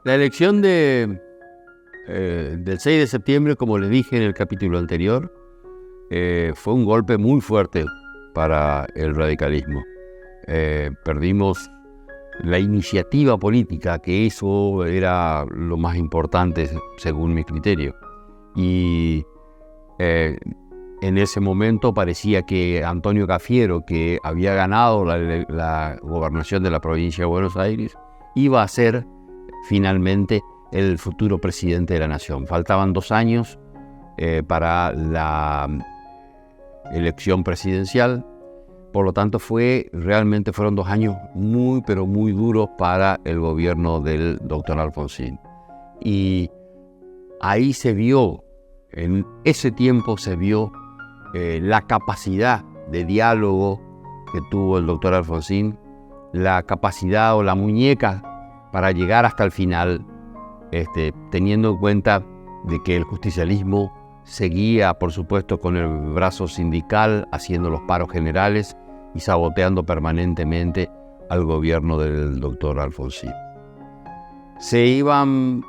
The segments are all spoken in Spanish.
La elección del 6 de septiembre, como les dije en el capítulo anterior, fue un golpe muy fuerte para el radicalismo. Perdimos la iniciativa política, que eso era lo más importante según mi criterio. Y en ese momento parecía que Antonio Cafiero, que había ganado la gobernación de la provincia de Buenos Aires, iba a ser finalmente el futuro presidente de la nación. Faltaban 2 años para la elección presidencial. Por lo tanto, fueron 2 años muy, pero muy duros para el gobierno del doctor Alfonsín. Y ahí en ese tiempo se vio la capacidad de diálogo que tuvo el doctor Alfonsín, la capacidad o la muñeca para llegar hasta el final, teniendo en cuenta de que el justicialismo seguía, por supuesto, con el brazo sindical, haciendo los paros generales y saboteando permanentemente al gobierno del doctor Alfonsín. Se iban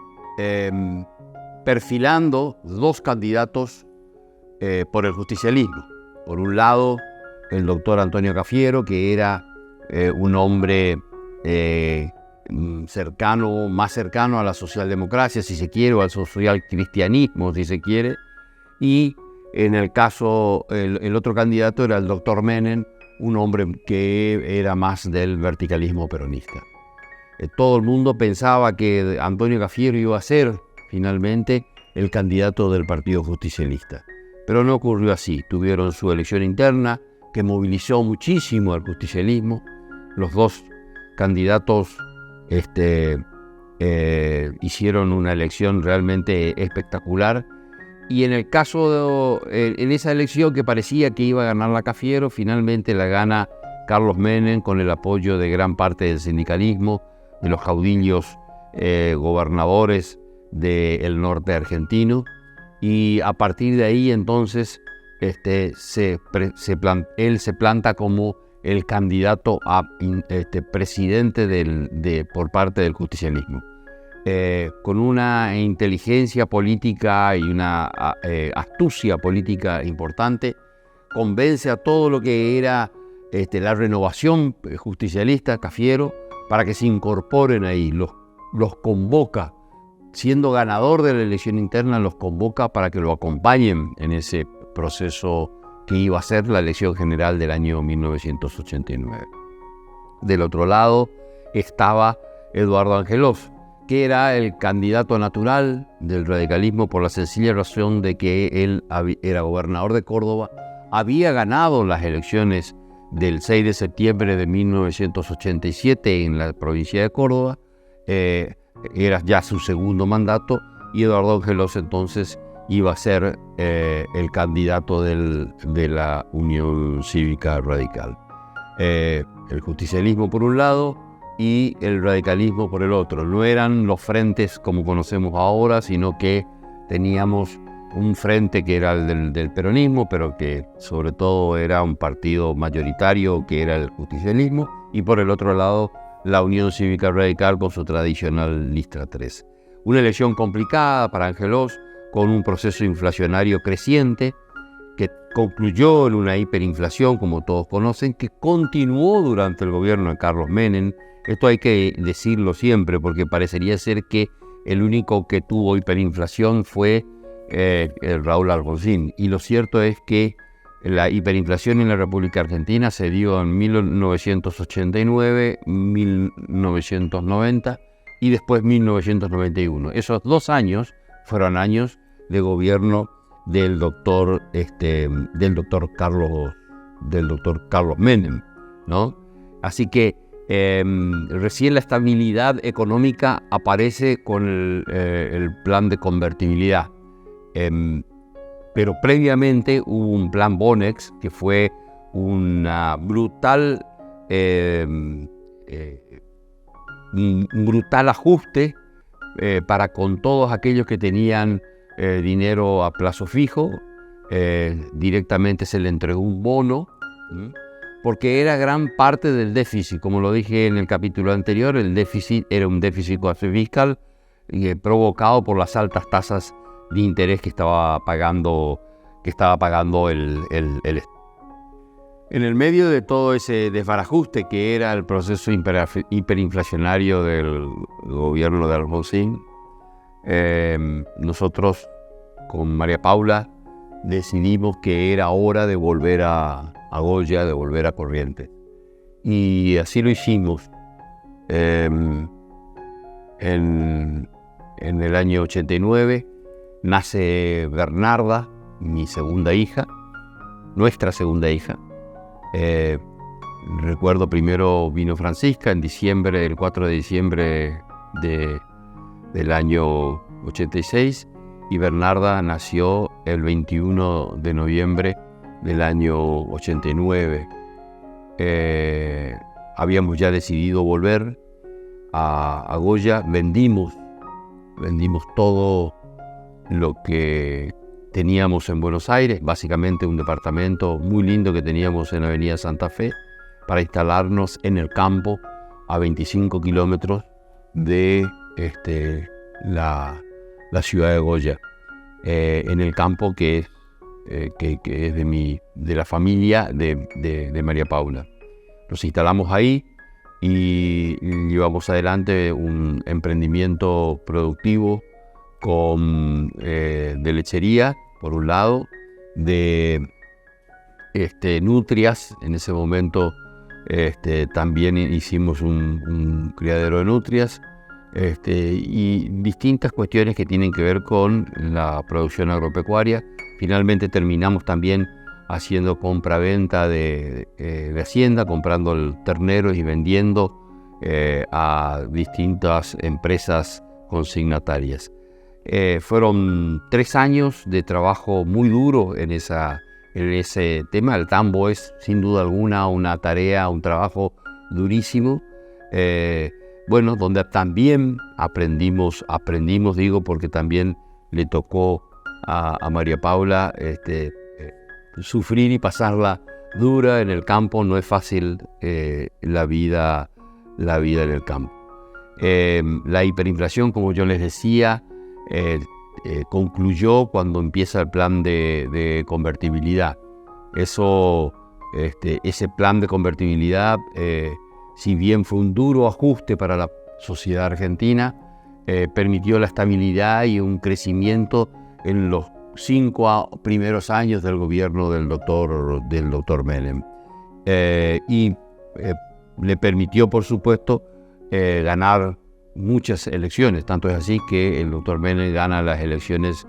perfilando 2 candidatos por el justicialismo. Por un lado, el doctor Antonio Cafiero, que era un hombre más cercano a la socialdemocracia, si se quiere, o al socialcristianismo, si se quiere. Y en el caso, el otro candidato era el doctor Menem, un hombre que era más del verticalismo peronista. Todo el mundo pensaba que Antonio Cafiero iba a ser finalmente el candidato del Partido Justicialista. Pero no ocurrió así. Tuvieron su elección interna, que movilizó muchísimo al justicialismo. Los 2 candidatos hicieron una elección realmente espectacular. Y en el caso en esa elección que parecía que iba a ganar la Cafiero, finalmente la gana Carlos Menem con el apoyo de gran parte del sindicalismo, de los caudillos gobernadores del norte argentino. Y a partir de ahí entonces él se planta como el candidato a presidente por parte del justicialismo. Con una inteligencia política y una astucia política importante, convence a todo lo que era la renovación justicialista, Cafiero, para que se incorporen ahí, los convoca. Siendo ganador de la elección interna, los convoca para que lo acompañen en ese proceso que iba a ser la elección general del año 1989. Del otro lado estaba Eduardo Angelós, que era el candidato natural del radicalismo por la sencilla razón de que él era gobernador de Córdoba, había ganado las elecciones del 6 de septiembre de 1987 en la provincia de Córdoba. Era ya su segundo mandato y Eduardo Angelós entonces iba a ser el candidato de la Unión Cívica Radical. El justicialismo por un lado y el radicalismo por el otro. No eran los frentes como conocemos ahora, sino que teníamos un frente que era el del peronismo, pero que sobre todo era un partido mayoritario que era el justicialismo, y por el otro lado la Unión Cívica Radical con su tradicional lista 3. Una elección complicada para Angelós, con un proceso inflacionario creciente que concluyó en una hiperinflación, como todos conocen, que continuó durante el gobierno de Carlos Menem. Esto hay que decirlo siempre, porque parecería ser que el único que tuvo hiperinflación fue el Raúl Alfonsín. Y lo cierto es que la hiperinflación en la República Argentina se dio en 1989, 1990 y después 1991. Esos 2 años fueron años de gobierno del doctor Carlos Menem, ¿no? Así que recién la estabilidad económica aparece con el plan de convertibilidad. Pero previamente hubo un plan Bonex, que fue un brutal ajuste para con todos aquellos que tenían dinero a plazo fijo. Directamente se le entregó un bono, porque era gran parte del déficit. Como lo dije en el capítulo anterior, el déficit era un déficit fiscal provocado por las altas tasas de interés que estaba pagando el Estado. En el medio de todo ese desbarajuste que era el proceso hiperinflacionario del gobierno de Alfonsín, nosotros con María Paula decidimos que era hora de volver a Goya, de volver a Corrientes. Y así lo hicimos. En el año 89 nace Bernarda, mi segunda hija, nuestra segunda hija. Recuerdo primero vino Francisca en diciembre, el 4 de diciembre del año 86, y Bernarda nació el 21 de noviembre del año 89. Habíamos ya decidido volver a Goya, vendimos todo lo que teníamos en Buenos Aires, básicamente un departamento muy lindo que teníamos en Avenida Santa Fe, para instalarnos en el campo a 25 kilómetros de la ciudad de Goya, en el campo que es de la familia de María Paula. Nos instalamos ahí y llevamos adelante un emprendimiento productivo de lechería, por un lado, de nutrias. En ese momento también hicimos un criadero de nutrias, y distintas cuestiones que tienen que ver con la producción agropecuaria. Finalmente terminamos también haciendo compra-venta de hacienda, comprando terneros y vendiendo a distintas empresas consignatarias. Fueron 3 años de trabajo muy duro en ese tema. El tambo es sin duda alguna una tarea, un trabajo durísimo, donde también aprendimos digo, porque también le tocó a María Paula sufrir y pasarla dura en el campo. No es fácil la vida en el campo. La hiperinflación, como yo les decía, concluyó cuando empieza el plan de convertibilidad. Ese plan de convertibilidad, si bien fue un duro ajuste para la sociedad argentina, permitió la estabilidad y un crecimiento en los 5 primeros años del gobierno del doctor Menem. Y le permitió, por supuesto, ganar muchas elecciones. Tanto es así que el doctor Menem gana las elecciones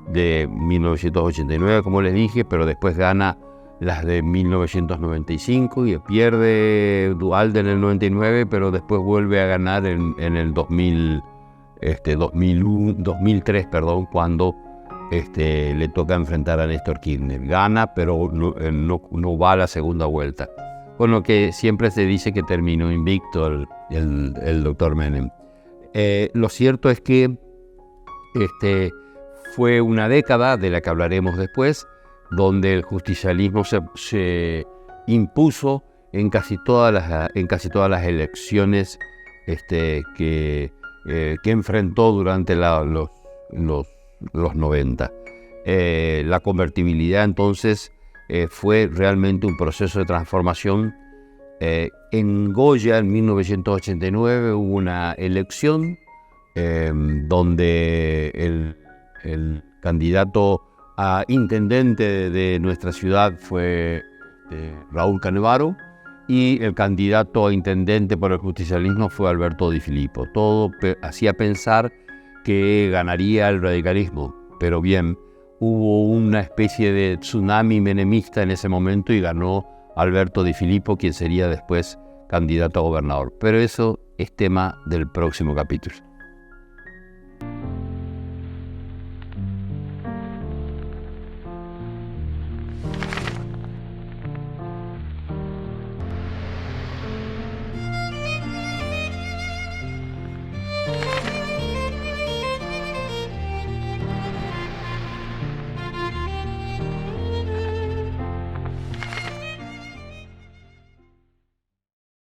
de 1989, como les dije, pero después gana las de 1995 y pierde Duhalde en el 99, pero después vuelve a ganar en el 2003, cuando le toca enfrentar a Néstor Kirchner. Gana, pero no va a la segunda vuelta, con lo que siempre se dice que terminó invicto el doctor Menem. Lo cierto es que fue una década, de la que hablaremos después, donde el justicialismo se impuso en casi todas las elecciones que enfrentó durante los 90. La convertibilidad entonces fue realmente un proceso de transformación. En Goya, en 1989, hubo una elección donde el candidato a intendente de nuestra ciudad fue Raúl Canevaro, y el candidato a intendente por el justicialismo fue Alberto Di Filippo. Todo hacía pensar que ganaría el radicalismo, pero bien, hubo una especie de tsunami menemista en ese momento y ganó Alberto Di Filippo, quien sería después candidato a gobernador. Pero eso es tema del próximo capítulo.